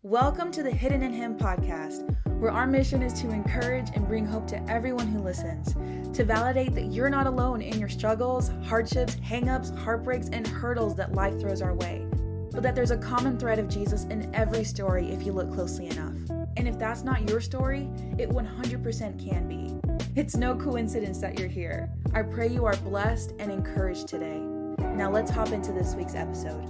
Welcome to the Hidden in Him podcast, where our mission is to encourage and bring hope to everyone who listens, to validate that you're not alone in your struggles, hardships, hangups, heartbreaks, and hurdles that life throws our way, but that there's a common thread of Jesus in every story if you look closely enough. And if that's not your story, it 100% can be. It's no coincidence that you're here. I pray you are blessed and encouraged today. Now let's hop into this week's episode.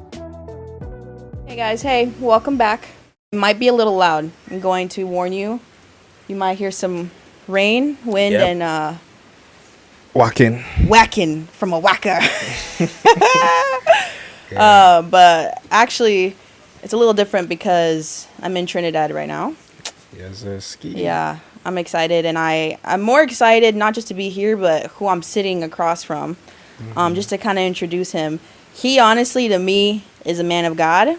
Hey guys, hey, welcome back. It might be a little loud. I'm going to warn you. You might hear some rain, wind, and whacking from a whacker. But actually, it's a little different because I'm in Trinidad right now. Yes, ski. Yeah, I'm excited, and I'm more excited not just to be here, but who I'm sitting across from, just to kind of introduce him. He honestly, to me, is a man of God.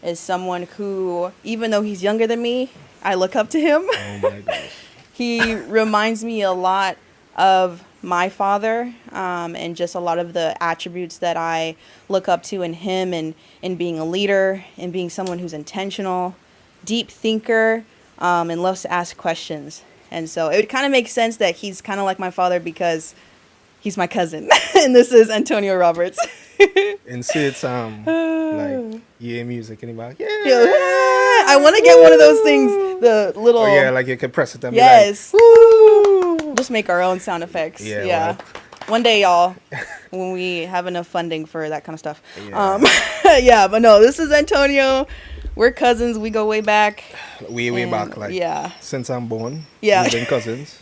Is someone who, even though he's younger than me, I look up to him. Oh my gosh. He reminds me a lot of my father, and just a lot of the attributes that I look up to in him, and in being a leader, and being someone who's intentional, deep thinker, and loves to ask questions. And so it kind of makes sense that he's kind of like my father because he's my cousin. And this is Antonio Roberts. And see, it's like EA music in the back. Yeah. I want to get one of those things. The little. Oh yeah, like you can press it and yes. be like, woo! Just make our own sound effects. Yeah. Yeah. Well. One day, y'all, when we have enough funding for that kind of stuff. Yeah. Yeah, but no, this is Antonio. We're cousins. We go way back. Way back, like yeah. Since I'm born. Yeah. We've been cousins.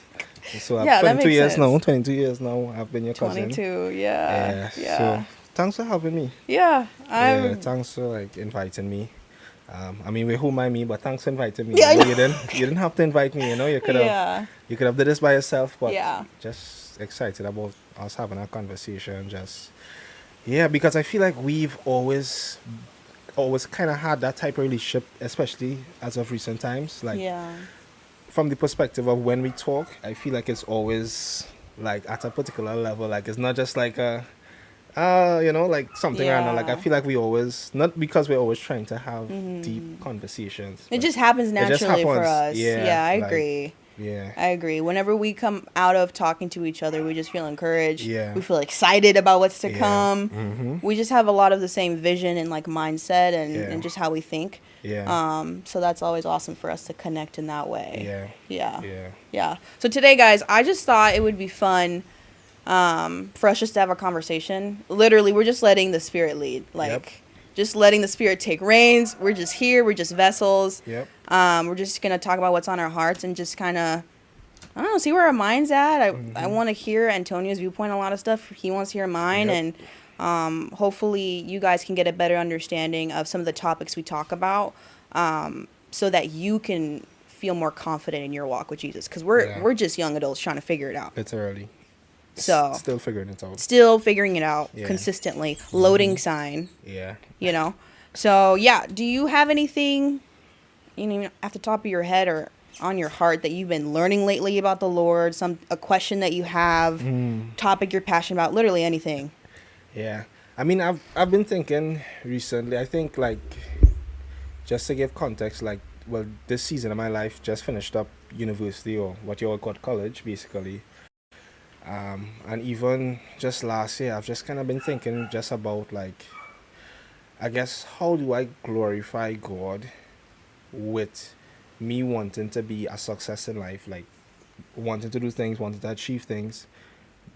So Yeah, I've that makes sense. 22 years now. I've been your cousin. 22. Yeah. So thanks for having me. Yeah. Thanks for like inviting me. I mean, who mind me, but thanks for inviting me. Yeah, you didn't have to invite me. You know, you could have did this by yourself. But just excited about us having a conversation. Because I feel like we've always kind of had that type of relationship, especially as of recent times. Like from the perspective of when we talk, I feel like it's always like at a particular level. Like it's not just like like something random. Like I feel like we always, not because we're always trying to have deep conversations. It just happens naturally for us. Yeah, I agree. Yeah. I agree. Whenever we come out of talking to each other, we just feel encouraged. Yeah. We feel excited about what's to come. Mm-hmm. We just have a lot of the same vision and like mindset and just how we think. Yeah. So that's always awesome for us to connect in that way. Yeah. So today, guys, I just thought it would be fun for us just to have a conversation. Literally, we're just letting the Spirit lead. Just letting the Spirit take reins. We're just here. We're just vessels. Yep. We're just going to talk about what's on our hearts and just kind of, I don't know, see where our mind's at. I want to hear Antonio's viewpoint on a lot of stuff. He wants to hear mine. Yep. And hopefully you guys can get a better understanding of some of the topics we talk about, so that you can feel more confident in your walk with Jesus. Because we're just young adults trying to figure it out. It's early. So still figuring it out. Consistently. Loading sign. Yeah. You know. So do you have anything, at the top of your head or on your heart that you've been learning lately about the Lord? A question that you have, topic you're passionate about, literally anything. Yeah. I mean, I've been thinking recently. I think like just to give context, like this season of my life just finished up university, or what you all call college, basically. And even just last year, I've just kind of been thinking just about like, I guess, how do I glorify God with me wanting to be a success in life, like wanting to do things, wanting to achieve things,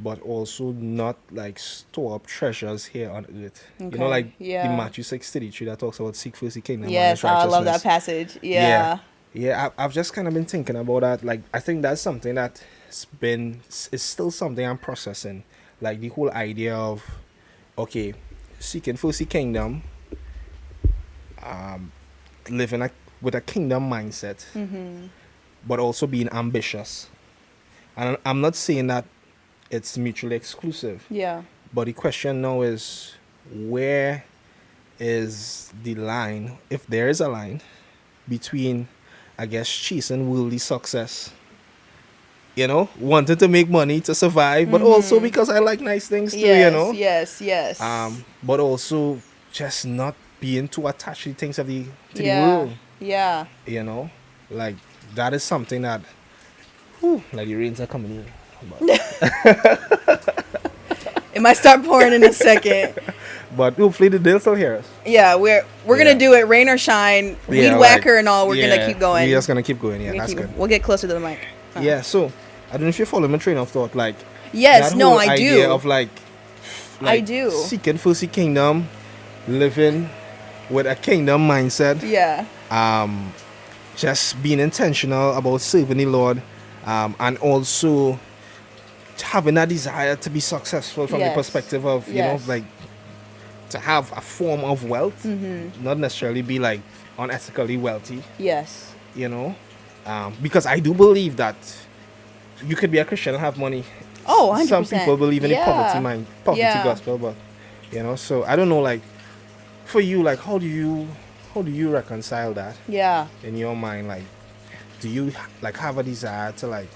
but also not like store up treasures here on earth. Okay. You know, like the Matthew 6:33 that talks about seek first the kingdom. Yes, I love that passage. Yeah. I've just kind of been thinking about that. Like, I think that's something that it's still something I'm processing. Like the whole idea of, okay, seeking first the kingdom, living with a kingdom mindset, but also being ambitious. And I'm not saying that it's mutually exclusive. Yeah. But the question now is, where is the line, if there is a line, between, I guess, chasing worldly success, wanting to make money to survive, but also because I like nice things too, Yes. But also just not being too attached to the things of the world. Yeah. You know, like that is something that, like the rains are coming in. It might start pouring in a second. But hopefully they'll still hear us. Yeah, we're gonna do it, rain or shine, weed whacker and all. We're gonna keep going. We're just gonna keep going. Yeah, that's good. We'll get closer to the mic. Yeah. So I don't know if you follow my train of thought. Like, yes, that no, whole I idea do. of like I do. seeking first the kingdom, living with a kingdom mindset. Yeah. Just being intentional about serving the Lord, and also having a desire to be successful from the perspective of, you know, like to have a form of wealth, not necessarily be like unethically wealthy. Yes. You know, because I do believe that you could be a Christian and have money. Oh, 100%. Some people believe in the poverty gospel, but you know, so I don't know, like for you, like how do you reconcile that? Yeah. In your mind, like, do you like have a desire to, like,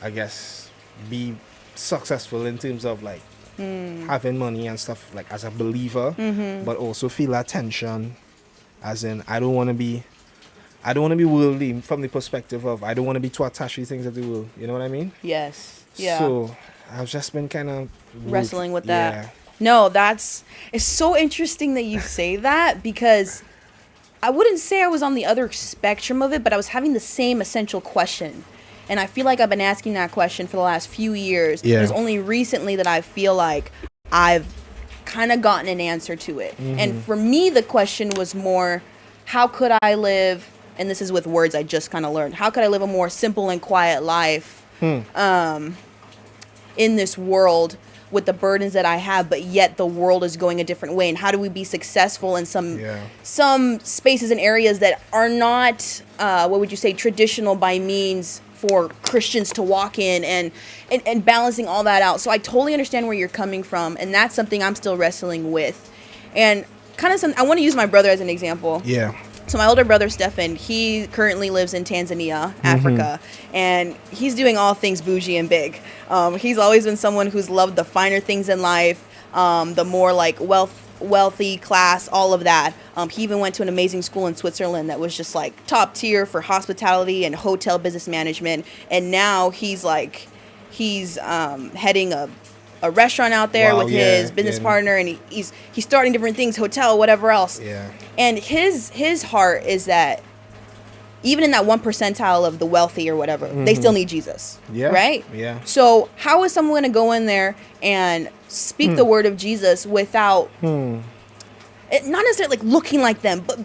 I guess, be successful in terms of like having money and stuff, like as a believer, but also feel that tension, as in I don't want to be worldly from the perspective of I don't want to be too attached to the things of the world. You know what I mean? Yes. Yeah. So I've just been kind of wrestling with that. Yeah. No, it's so interesting that you say that, because I wouldn't say I was on the other spectrum of it, but I was having the same essential question. And I feel like I've been asking that question for the last few years. Yeah. It was only recently that I feel like I've kind of gotten an answer to it. And for me, the question was more, how could I live, and this is with words I just kind of learned, how could I live a more simple and quiet life in this world with the burdens that I have, but yet the world is going a different way? And how do we be successful in some spaces and areas that are not, what would you say, traditional by means for Christians to walk in, and balancing all that out. So I totally understand where you're coming from, and that's something I'm still wrestling with. And kind of I want to use my brother as an example. Yeah. So my older brother, Stefan, he currently lives in Tanzania, Africa, and he's doing all things bougie and big. He's always been someone who's loved the finer things in life, the more like wealthy class, all of that. He even went to an amazing school in Switzerland that was just like top tier for hospitality and hotel business management. And now he's heading a restaurant out there with his business partner, and he's starting different things, hotel, whatever else. Yeah. And his heart is that even in that 1 percentile of the wealthy or whatever, they still need Jesus. Yeah. Right? Yeah. So how is someone going to go in there and speak the word of Jesus without not necessarily like looking like them, but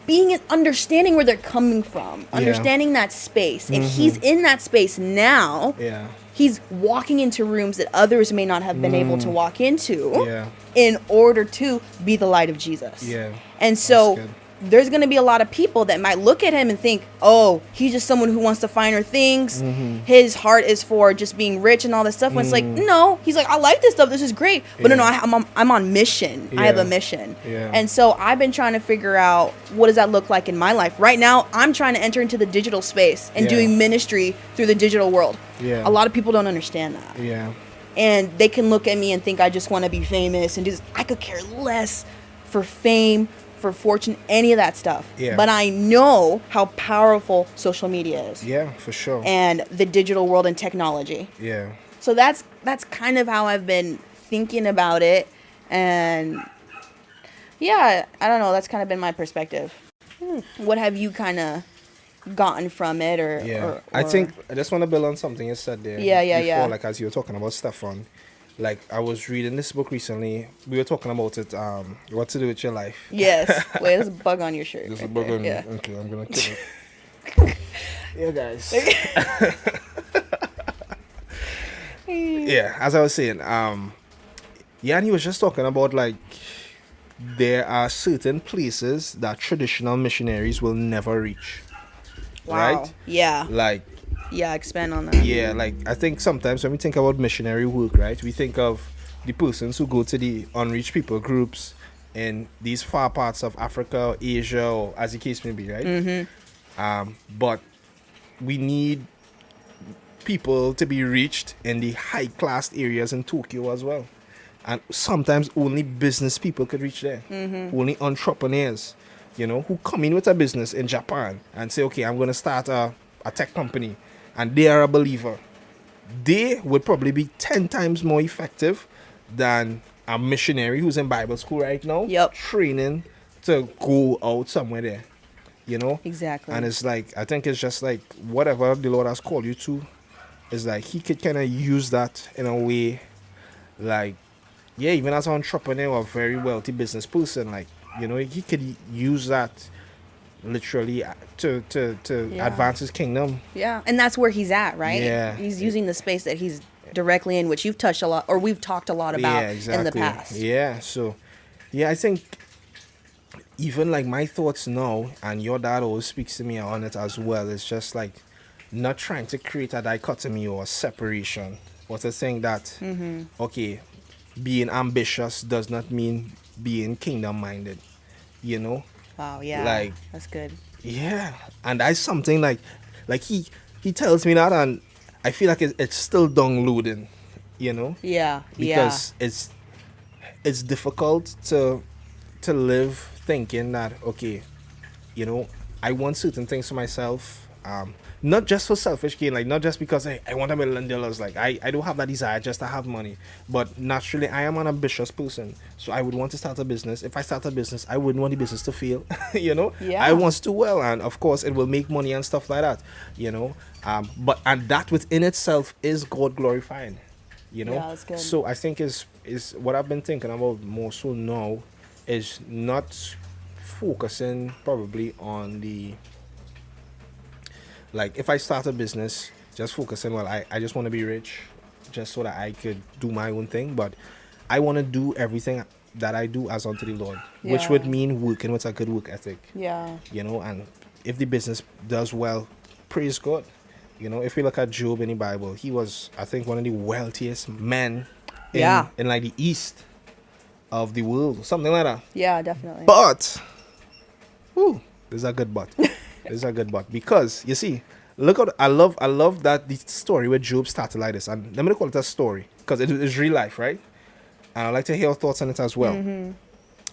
understanding where they're coming from, understanding that space. And he's in that space now. Yeah. He's walking into rooms that others may not have been able to walk into in order to be the light of Jesus. Yeah. And so there's going to be a lot of people that might look at him and think, oh, he's just someone who wants the finer things. His heart is for just being rich and all this stuff. When it's like, no, he's like, I like this stuff. This is great. But no, I'm on mission. I have a mission. Yeah. And so I've been trying to figure out, what does that look like in my life? Right now, I'm trying to enter into the digital space and doing ministry through the digital world. Yeah. A lot of people don't understand that. Yeah. And they can look at me and think I just want to be famous and do this. I could care less for fame, for fortune, any of that stuff. Yeah. But I know how powerful social media is. Yeah, for sure. And the digital world and technology. Yeah. So that's kind of how I've been thinking about it. And yeah, I don't know, that's kind of been my perspective. What have you kind of gotten from it or I think I just want to build on something you said there. Before, like as you were talking about Stefan. Like, I was reading this book recently. We were talking about it, what to do with your life. Yes. Wait, there's a bug on your shirt. There's a bug on you. Okay, I'm going to kill it. Yeah, guys. Yeah, as I was saying, and he was just talking about, like, there are certain places that traditional missionaries will never reach. Wow. Right? Yeah. Like, yeah, expand on that. Yeah, like I think sometimes when we think about missionary work, right, we think of the persons who go to the unreached people groups in these far parts of Africa, Asia, or as the case may be, right? But we need people to be reached in the high class areas in Tokyo as well. And sometimes only business people could reach there. Only entrepreneurs. who come in with a business in Japan and say, okay, I'm going to start a tech company, and they are a believer, they would probably be 10 times more effective than a missionary who's in Bible school right now, Yep. training to go out somewhere there, Exactly. And it's like, I think it's just like whatever the Lord has called you to, is like he could kind of use that in a way, like, yeah, even as an entrepreneur or a very wealthy business person, like, he could use that literally to Yeah. advance his kingdom. Yeah, and that's where he's at, right? Yeah. He's using the space that he's directly in, which you've touched a lot, or we've talked a lot about Yeah, exactly. in the past. Yeah, so, yeah, I think even like my thoughts now, and your dad always speaks to me on it as well, it's just like not trying to create a dichotomy or a separation, or to saying that, okay, being ambitious does not mean being kingdom-minded, Wow, yeah. Like, that's good. Yeah, and that's something like he tells me that, and I feel like it's still downloading, Yeah, because it's difficult to live thinking that, okay, I want certain things for myself, not just for selfish gain, like not just because I want $1 million, like I don't have that desire just to have money, but naturally I am an ambitious person, so I would want to start a business. If I start a business, I wouldn't want the business to fail. Yeah. I want to do well, and of course it will make money and stuff like that, but and that within itself is God glorifying, Yeah, that's good. So I think is what I've been thinking about more so now, is not focusing probably on the, like, if I start a business, just focusing, well, I just want to be rich just so that I could do my own thing, but I want to do everything that I do as unto the Lord, which Yeah. would mean working with a good work ethic, Yeah. and if the business does well, praise God. If we look at Job in the Bible, he was, I think, one of the wealthiest men in like the east of the world, something like that. Yeah, definitely. But, there's a good but. There's a good but, because you see, look at, I love that the story where Job started like this, and let me call it a story because it is real life, right? And I'd like to hear your thoughts on it as well.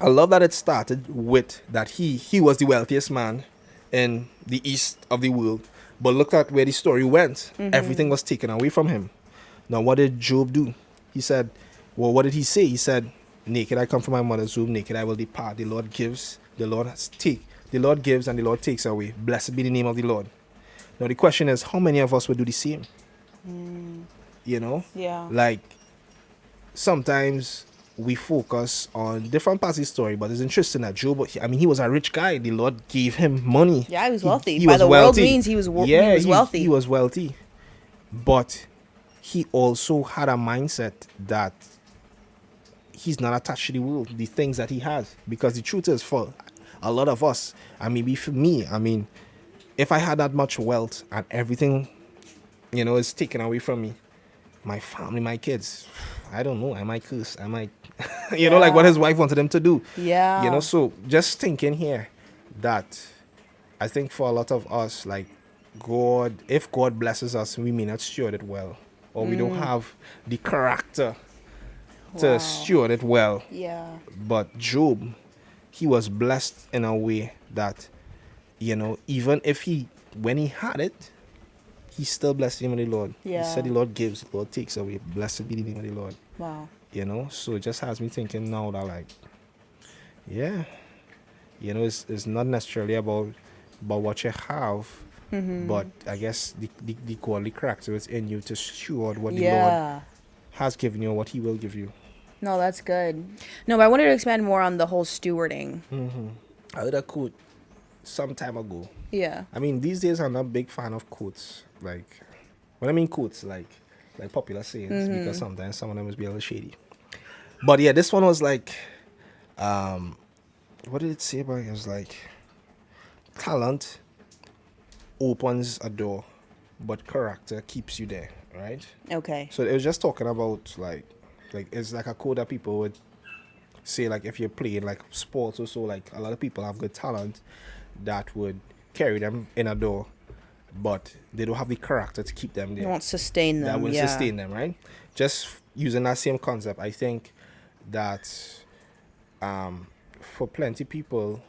I love that it started with that he was the wealthiest man in the east of the world, but look at where the story went. Everything was taken away from him. Now, what did Job do? He said, well, what did he say? He said, naked I come from my mother's womb, naked I will depart. The Lord gives, the Lord take. The Lord gives and the Lord takes away. Blessed be the name of the Lord. Now the question is, how many of us would do the same? Yeah. Like, sometimes we focus on different parts of the story, but it's interesting that Job, he was a rich guy. The Lord gave him money. Yeah, he was wealthy. He By was the wealthy. world means he was wealthy. He was wealthy. But he also had a mindset that he's not attached to the world, the things that he has. Because the truth is, for a lot of us, maybe for me, if I had that much wealth and everything, is taken away from me, my family, my kids, I don't know, I might curse, I might, like what his wife wanted him to do. Yeah. So just thinking here that I think for a lot of us, like, God, if God blesses us, we may not steward it well, or we don't have the character to steward it well. Yeah. But Job, he was blessed in a way that, even if when he had it, he still blessed the name of the Lord. Yeah. He said the Lord gives, the Lord takes away. Blessed be the name of the Lord. Wow. So it just has me thinking now that, like, yeah, it's not necessarily about what you have, but I guess the godly character is in you to steward what the Lord has given you, what he will give you. No, that's good. No, but I wanted to expand more on the whole stewarding. I heard a quote some time ago. Yeah. These days I'm not a big fan of quotes. Like, when I mean quotes, like popular sayings, because sometimes some of them must be a little shady. But yeah, this one was like, what did it say about it? It was like, talent opens a door, but character keeps you there, right? Okay. So it was just talking about like it's like a quote that people would say, like, if you're playing like sports or so, like a lot of people have good talent that would carry them in a door, but they don't have the character to keep them there. It won't sustain them. That will sustain them, right? Just using that same concept, I think that for plenty people,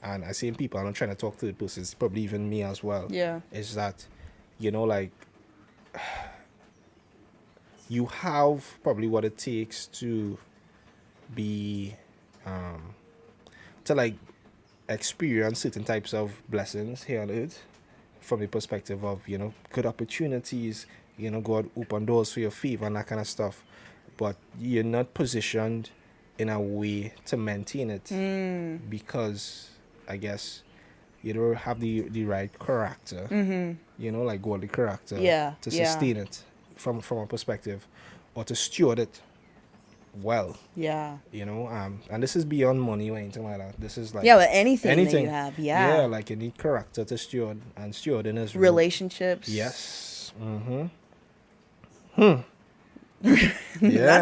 and I see in people, I'm not trying to talk third person, it's probably even me as well. Yeah. Is that, like, you have probably what it takes to be, to like experience certain types of blessings here on earth from the perspective of, good opportunities, God open doors for your favor and that kind of stuff. But you're not positioned in a way to maintain it because I guess you don't have the right character, like godly character to sustain it from a perspective or to steward it well. Yeah. And this is beyond money or anything like that. This is like but anything that you have. Yeah. Yeah, like you need character to steward, and stewarding is relationships. Yes. That's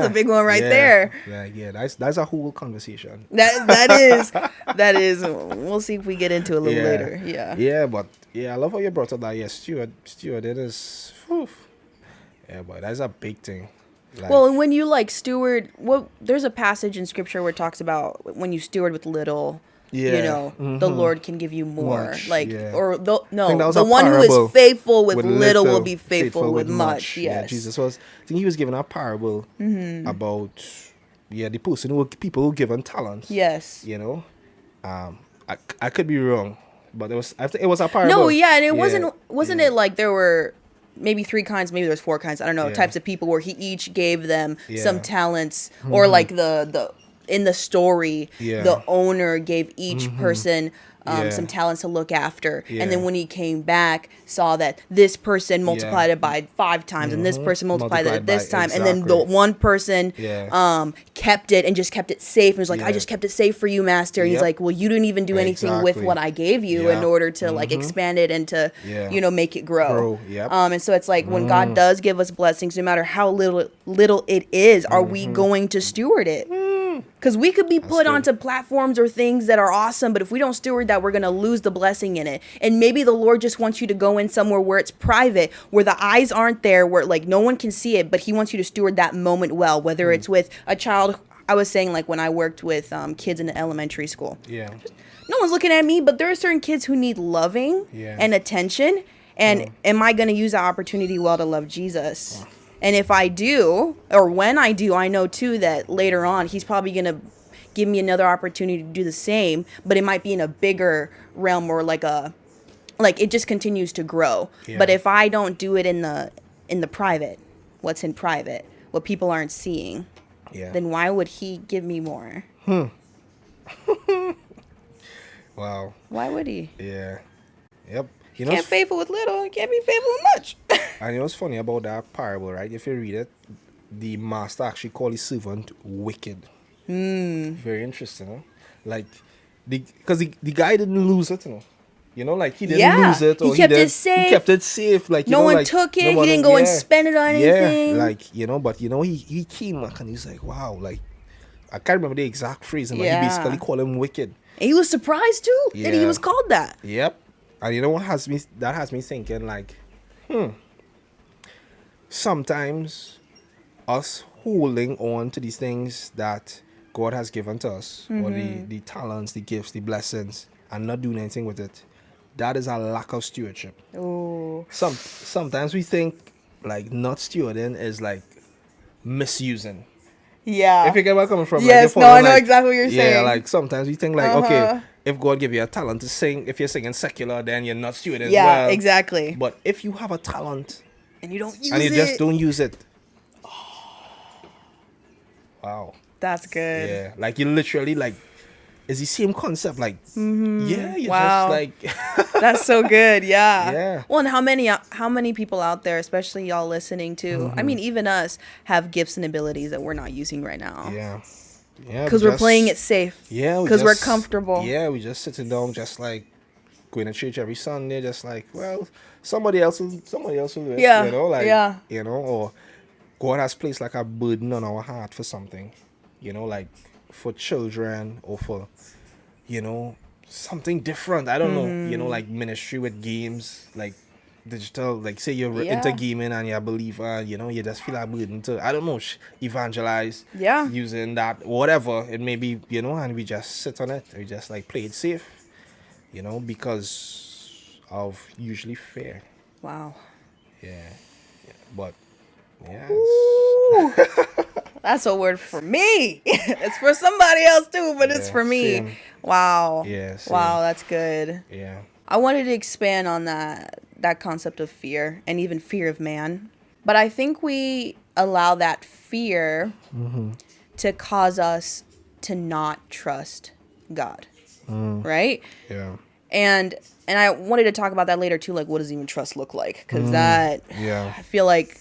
a big one right there. Yeah. That's a whole conversation. That is. We'll see if we get into it a little later. Yeah. Yeah, but I love how you brought up that. Yeah, stewarding is. Whew. Yeah, but that's a big thing. Like, well, and when you like steward, there's a passage in scripture where it talks about when you steward with little. The Lord can give you more. Much, or the the one who is faithful with little will be faithful with much. Yes. Yeah, Jesus was. I think he was given a parable about the person people who given talents. Yes. I could be wrong, but it was a parable. No, and it wasn't it like there were maybe 3 kinds, maybe there's 4 kinds, I don't know, types of people where he each gave them some talents, or like the in the story, the owner gave each person some talents to look after, and then when he came back, saw that this person multiplied it by 5 times, and this person multiplied it this time, and then the one person kept it and just kept it safe, and was like, I just kept it safe for you, master. And he's like, well, you didn't even do anything with what I gave you in order to like expand it and to make it grow. And so it's like when God does give us blessings, no matter how little it is, are we going to steward it? Because we could be put onto platforms or things that are awesome, but if we don't steward that, we're going to lose the blessing in it. And maybe the Lord just wants you to go in somewhere where it's private, where the eyes aren't there, where like no one can see it, but he wants you to steward that moment well, whether it's with a child. I was saying, like when I worked with kids in the elementary school. No one's looking at me, but there are certain kids who need loving and attention. And am I going to use that opportunity well to love Jesus? And if I do, or when I do, I know too that later on he's probably going to give me another opportunity to do the same, but it might be in a bigger realm, or like it just continues to grow. But if I don't do it in the private, what's in private, what people aren't seeing, then why would he give me more? Wow. Why would he? Yeah. Yep. Can't faithful with little, can't be faithful with much. And what's funny about that parable, right? If you read it, the master actually called his servant wicked. Very interesting, huh? Like, because the guy didn't lose it, like he didn't lose it. Or he kept it safe. He kept it safe. Like no one took it. He didn't go and spend it on anything. Yeah, like but he came back and he's like, wow, like I can't remember the exact phrase, but he basically called him wicked. And he was surprised too that he was called that. Yep. And what has me thinking, like, sometimes us holding on to these things that God has given to us, or the talents, the gifts, the blessings, and not doing anything with it, that is a lack of stewardship. Oh. Sometimes we think like not stewarding is like misusing. Yeah. If you get where I'm coming from. Yes, like, I know exactly what you're saying. Yeah, like sometimes we think like, okay, if God give you a talent to sing, if you're singing secular, then you're not stewarding. Yeah, exactly. But if you have a talent and you don't use it, and you just don't use it, wow, that's good. Yeah, like you literally like, it's the same concept. Like, yeah, you're wow. just like, that's so good. Yeah. Yeah. Well, and how many people out there, especially y'all listening too? I mean, even us have gifts and abilities that we're not using right now. Yeah. Yeah, because we're playing it safe. Yeah, because we're comfortable. Yeah, we just sitting down, just like going to church every Sunday, just like, well, somebody else will do it. Yeah, or God has placed like a burden on our heart for something, like for children or for, something different. I don't know, like ministry with games, like digital, like say you're into gaming and you're a believer, you just feel a burden to, I don't know, evangelize using that, whatever it may be, and we just sit on it, we just like play it safe, you know, because of usually fear. Wow. Yeah. But yeah, Ooh, that's a word for me. It's for somebody else too, but it's yeah, for me. same. Wow. Yeah, same. Wow, that's good. Yeah. I wanted to expand on that concept of fear and even fear of man. But I think we allow that fear to cause us to not trust God. Right? Yeah. And I wanted to talk about that later too, like what does even trust look like? Because that, Yeah. I feel like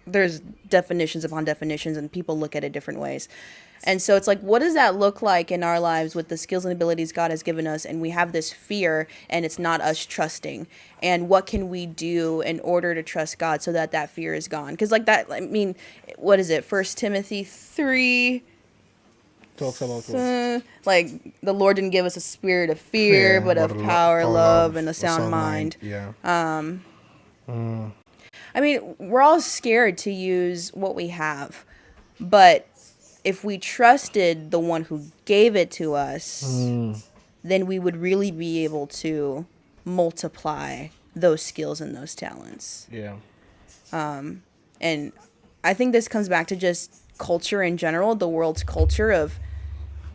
there's definitions upon definitions and people look at it different ways. And so it's like, what does that look like in our lives with the skills and abilities God has given us? And we have this fear and it's not us trusting. And what can we do in order to trust God so that that fear is gone? Because like that, I mean, what is it? 1 Timothy 3. Talks about what? Like the Lord didn't give us a spirit of fear, but of power, love, and a sound mind. Yeah. I mean, we're all scared to use what we have, but if we trusted the one who gave it to us, then we would really be able to multiply those skills and those talents. Yeah. And I think this comes back to just culture in general, the world's culture of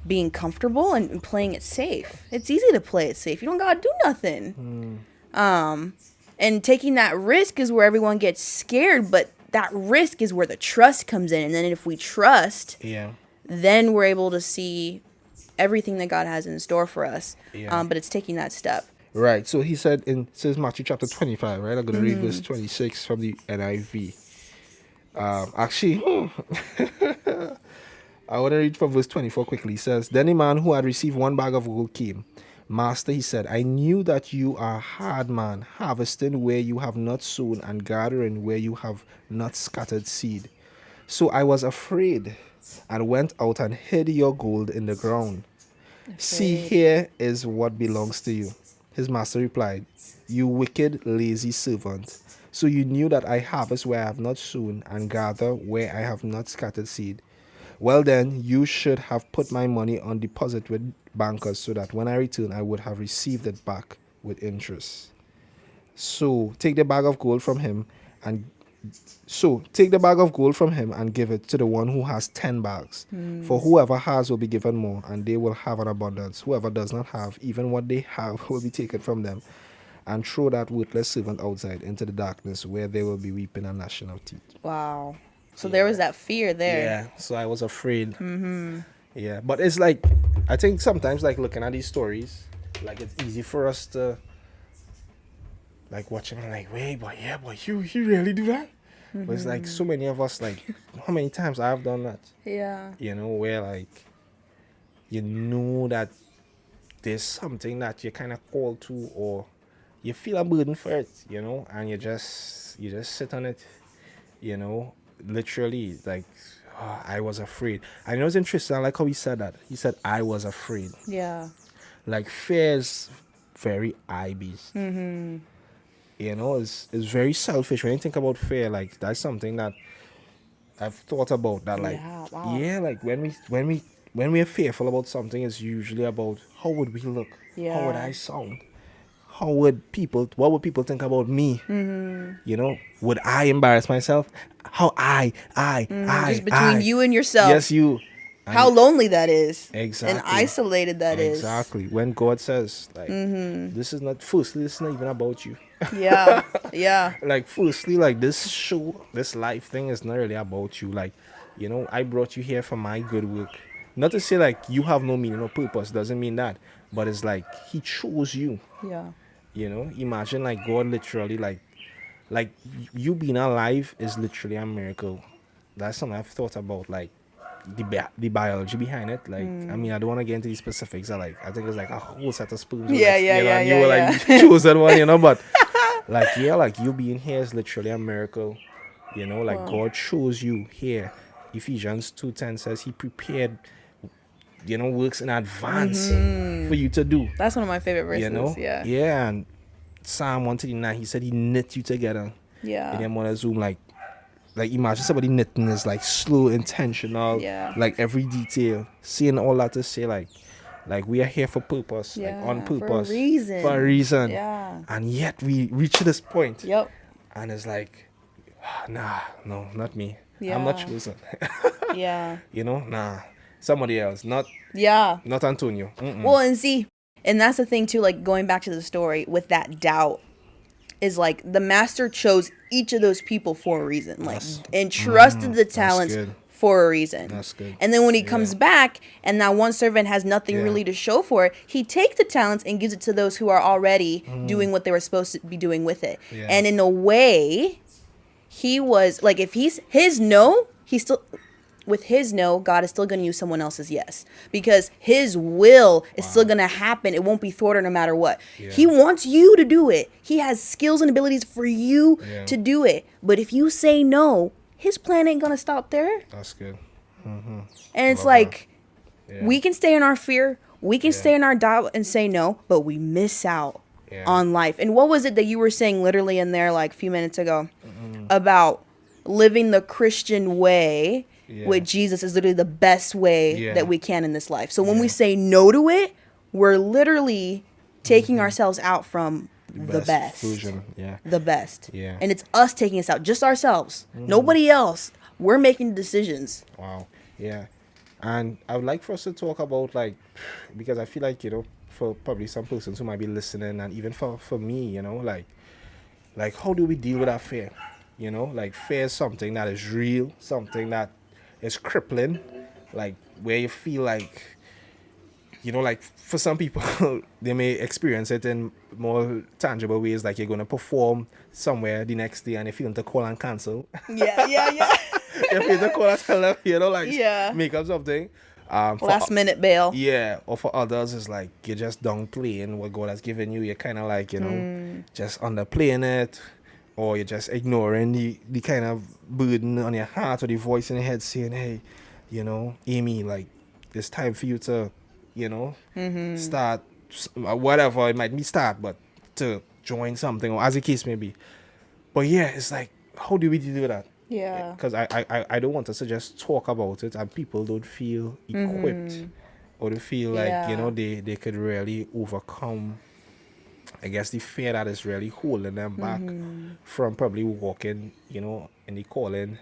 being comfortable and playing it safe. It's easy to play it safe. You don't gotta do nothing. And taking that risk is where everyone gets scared, but that risk is where the trust comes in. And then if we trust, Yeah. then we're able to see everything that God has in store for us. Yeah. But it's taking that step. Right. So he said says Matthew chapter 25, right? I'm going to read verse 26 from the NIV. Actually, I want to read from verse 24 quickly. He says, Then a man who had received 1 bag of gold came. Master, he said, I knew that you are a hard man, harvesting where you have not sown and gathering where you have not scattered seed. So I was afraid and went out and hid your gold in the ground. See, here is what belongs to you. His master replied, You wicked, lazy servant. So you knew that I harvest where I have not sown and gather where I have not scattered seed. Well then, you should have put my money on deposit with bankers so that when I return, I would have received it back with interest. So take the bag of gold from him and give it to the one who has 10 bags. For whoever has will be given more, and they will have an abundance. Whoever does not have, even what they have will be taken from them. And throw that worthless servant outside into the darkness where there will be weeping and gnashing of teeth. Wow. So there was that fear there. Yeah, so I was afraid. Yeah, but it's like, I think sometimes like looking at these stories, like it's easy for us to like watch them and like, wait, but yeah, but you really do that? But it's like so many of us, like how many times I've done that? Yeah. You know, where like you know that there's something that you're kind of called to, or you feel a burden for it, you know, and you just sit on it, you know, literally like, I was afraid. I know it's interesting. I like how he said that. He said, I was afraid. Yeah. Like fear is very eye-based. You know, it's very selfish. When you think about fear, like that's something that I've thought about. That like, yeah, like when we're fearful about something, it's usually about how would we look, how would I sound, what would people think about me? You know, would I embarrass myself? How I just between you and yourself. Yes, you. How lonely that is. Exactly. And isolated that is. Exactly. When God says, like, this is not even about you. Yeah. Yeah. Like, firstly, like, this life thing is not really about you. Like, you know, I brought you here for my good work. Not to say, like, you have no meaning or purpose. Doesn't mean that. But it's like, he chose you. Yeah. You know, imagine, like, God literally, like, you being alive is literally a miracle. That's something I've thought about, like, the biology behind it. Like, I mean, I don't want to get into these specifics. I think it's like a whole set of spoons. Yeah. And you were like chosen one, you know. But like, yeah, like you being here is literally a miracle. You know, like God chose you here. Ephesians 2:10 says He prepared, you know, works in advance for you to do. That's one of my favorite verses. You know, yeah. And Psalm 139, He said He knit you together. Yeah. And then when I zoom, like imagine somebody knitting is like slow, intentional, like every detail. Seeing all that to say, like, Like we are here for purpose, like on purpose. For a reason. For a reason. Yeah. And yet we reach this point. Yep. And it's like, nah, no, not me. Yeah. I'm not chosen. Yeah. You know, nah. Somebody else, not Antonio. Mm-mm. Well, and see, and that's the thing too, like going back to the story with that doubt is like the master chose each of those people for a reason, like entrusted the talents for a reason. That's good. And then when he comes back and that one servant has nothing really to show for it, he takes the talents and gives it to those who are already doing what they were supposed to be doing with it. Yeah. And in a way, he was like, if he's his no, he's still with his no, God is still going to use someone else's yes, because his will is still going to happen. It won't be thwarted no matter what. Yeah. He wants you to do it. He has skills and abilities for you to do it. But if you say no, his plan ain't going to stop there. That's good. Mm-hmm. And it's like, we can stay in our fear. We can stay in our doubt and say no, but we miss out on life. And what was it that you were saying literally in there like a few minutes ago about living the Christian way with Jesus is literally the best way that we can in this life. So when we say no to it, we're literally taking ourselves out from the best. Fusion. The best. Yeah. And it's us taking us out, just ourselves. Nobody else. We're making decisions. Wow. Yeah. And I would like for us to talk about, like, because I feel like, you know, for probably some persons who might be listening, and even for me, you know, like how do we deal with our fear? You know, like fear is something that is real, something that is crippling, like where you feel like, you know, like for some people, they may experience it in more tangible ways, like you're going to perform somewhere the next day and you're feeling to call and cancel. Yeah. You're feeling to call and tell them, you know, like make up something. Last minute bail. Yeah, or for others, it's like you're just downplaying what God has given you. You're kind of like, you know, just underplaying it, or you're just ignoring the kind of burden on your heart or the voice in your head saying, hey, you know, Amy, like, it's time for you to, you know, start, whatever it might be start, but to join something, or as the case may be. But yeah, it's like, how do we deal with that? Yeah. Because I don't want us to just talk about it and people don't feel equipped or they feel like, you know, they could really overcome, I guess, the fear that is really holding them back from probably walking, you know, in the calling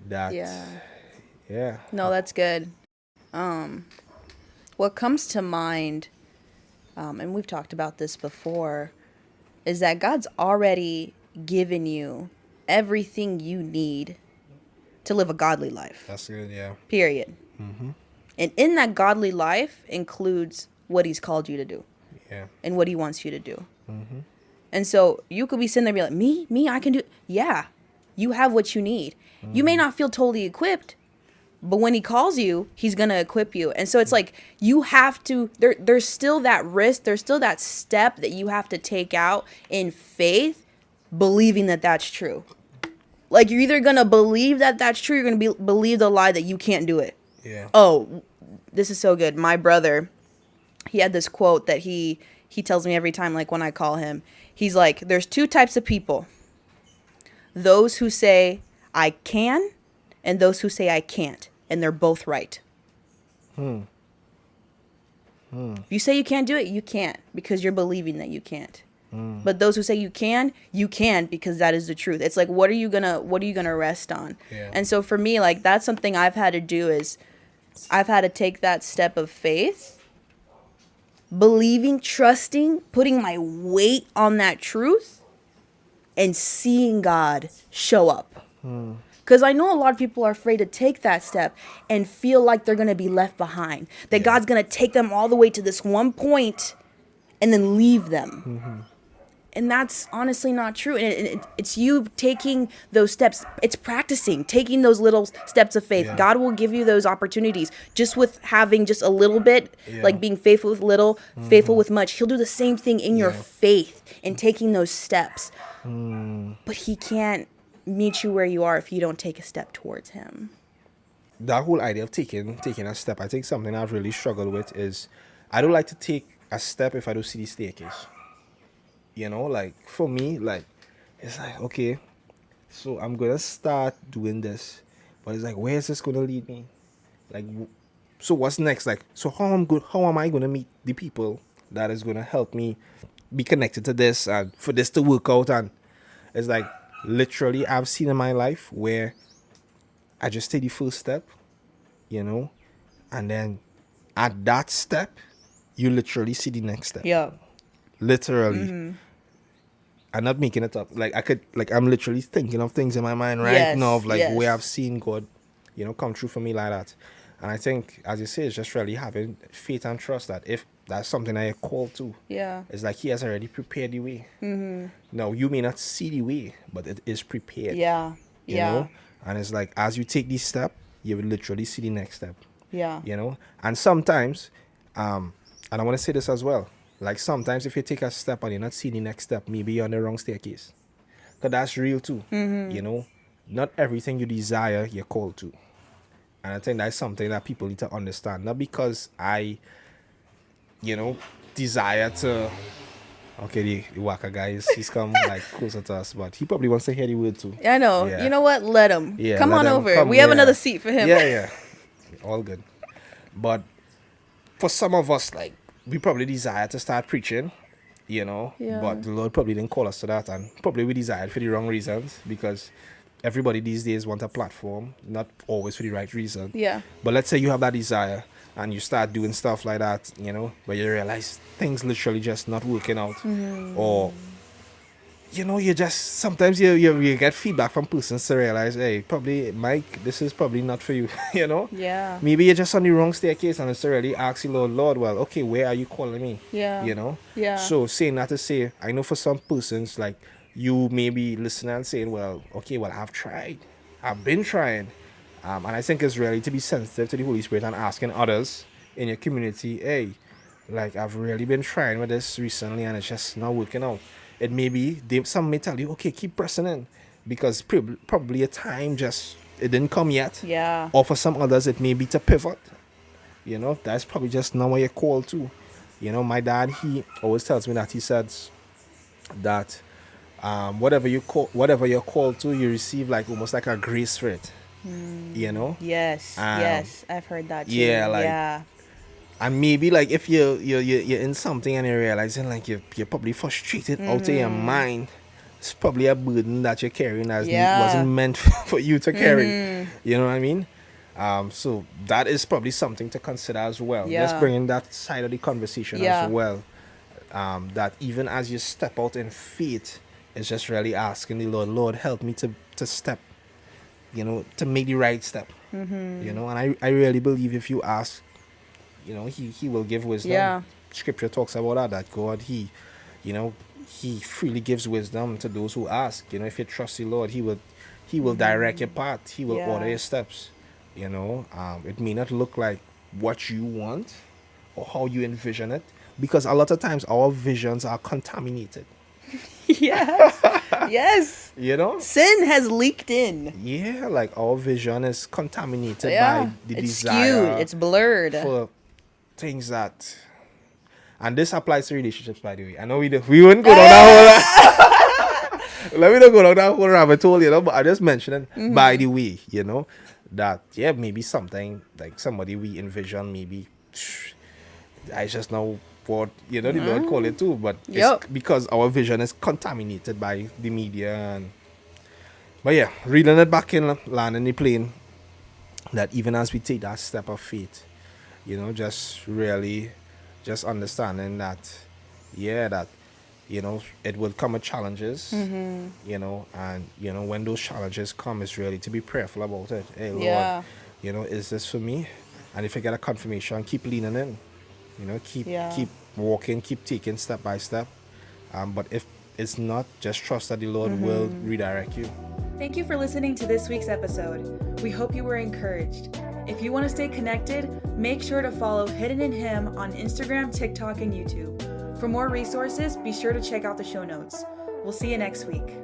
that, No, that's good. What comes to mind, and we've talked about this before, is that God's already given you everything you need to live a godly life. That's good, yeah. Period. And in that godly life includes what he's called you to do. Yeah. And what he wants you to do. And so you could be sitting there and be like, me, I can do. Yeah, you have what you need. You may not feel totally equipped, but when he calls you, he's going to equip you. And so it's like you have to, there's still that risk. There's still that step that you have to take out in faith, believing that that's true. Like you're either going to believe that that's true, you're going to believe the lie that you can't do it. Yeah. Oh, this is so good. My brother, he had this quote that he tells me every time, like when I call him. He's like, there's two types of people. Those who say, I can, and those who say, I can't. And they're both right. If you say you can't do it, you can't, because you're believing that you can't. But those who say you can because that is the truth. It's like, what are you gonna rest on? Yeah. And so for me, like, that's something I've had to do is I've had to take that step of faith, believing, trusting, putting my weight on that truth, and seeing God show up. Because I know a lot of people are afraid to take that step and feel like they're going to be left behind. That God's going to take them all the way to this one point and then leave them. And that's honestly not true. And it's you taking those steps. It's practicing, taking those little steps of faith. Yeah. God will give you those opportunities just with having just a little bit, like being faithful with little, faithful with much. He'll do the same thing in your faith and taking those steps. But he can't meet you where you are if you don't take a step towards him. That whole idea of taking a step, I think something I've really struggled with is I don't like to take a step if I don't see the staircase. You know, like for me, like it's like, okay, so I'm gonna start doing this, but it's like, where is this gonna lead me? Like, so what's next? Like, so how am I going to meet the people that is going to help me be connected to this and for this to work out? And it's like, literally, I've seen in my life where I just take the first step, and then at that step, you literally see the next step. Yeah. Literally. I'm not making it up. I'm literally thinking of things in my mind right now of where I've seen God, come true for me like that. And I think, as you say, it's just really having faith and trust that if that's something I call to, it's like He has already prepared the way. Now, you may not see the way, but it is prepared. Yeah. You know? And it's like, as you take this step, you will literally see the next step. Yeah. And sometimes, and I want to say this as well, like sometimes if you take a step and you're not seeing the next step, maybe you're on the wrong staircase. Because that's real too. Not everything you desire, you're called to. And I think that's something that people need to understand. Not because I, desire to... Okay, the Waka guy, he's come like closer to us, but he probably wants to hear the word too. I know. Yeah. You know what? Let him. Yeah, come on over. We have another seat for him. Yeah. All good. But for some of us, like, we probably desire to start preaching, but the Lord probably didn't call us to that, and probably we desired for the wrong reasons, because everybody these days want a platform, not always for the right reason. Yeah. But let's say you have that desire and you start doing stuff like that, but you realize things literally just not working out. Or, you just, sometimes you get feedback from persons to realize, hey, probably, Mike, this is probably not for you, Yeah. Maybe you're just on the wrong staircase and it's really asking Lord, well, okay, where are you calling me? Yeah. Yeah. So saying that to say, I know for some persons, like, you may be listening and saying, well, okay, well, I've tried. I've been trying. And I think it's really to be sensitive to the Holy Spirit and asking others in your community, hey, like, I've really been trying with this recently and it's just not working out. It may be, some may tell you, okay, keep pressing in, because probably a time it didn't come yet. Yeah. Or for some others, it may be to pivot. That's probably just not what you're called to. My dad, he always tells me that he says that whatever you're called to, you receive like almost like a grace for it. Yes. Yes. I've heard that too. Yeah. And maybe like if you're in something and you're realizing like you're probably frustrated out of your mind, it's probably a burden that you're carrying that wasn't meant for you to carry. You know what I mean? So that is probably something to consider as well. Just bringing that side of the conversation as well. That even as you step out in faith, it's just really asking the Lord, help me to step, to make the right step. And I really believe if you ask, he will give wisdom. Yeah. Scripture talks about that God, he freely gives wisdom to those who ask. If you trust the Lord, he will direct your path. He will order your steps. It may not look like what you want or how you envision it, because a lot of times our visions are contaminated. Yes. Sin has leaked in. Yeah, like our vision is contaminated by the desire. It's skewed. It's blurred. For things that, and this applies to relationships, by the way. I know we wouldn't go down that whole. Let me not go down that whole rabbit hole, but I just mentioned it by the way, that maybe something like somebody we envision, maybe I just know what the Lord call it too, but it's because our vision is contaminated by the media. But yeah, reeling it back in, landing the plane, that even as we take that step of faith, just really just understanding that it will come with challenges, and when those challenges come, it's really to be prayerful about it. Hey Lord, is this for me? And if you get a confirmation, keep leaning in. Keep walking, keep taking step by step. But if it's not, just trust that the Lord will redirect you. Thank you for listening to this week's episode. We hope you were encouraged. If you want to stay connected, make sure to follow Hidden in Him on Instagram, TikTok, and YouTube. For more resources, be sure to check out the show notes. We'll see you next week.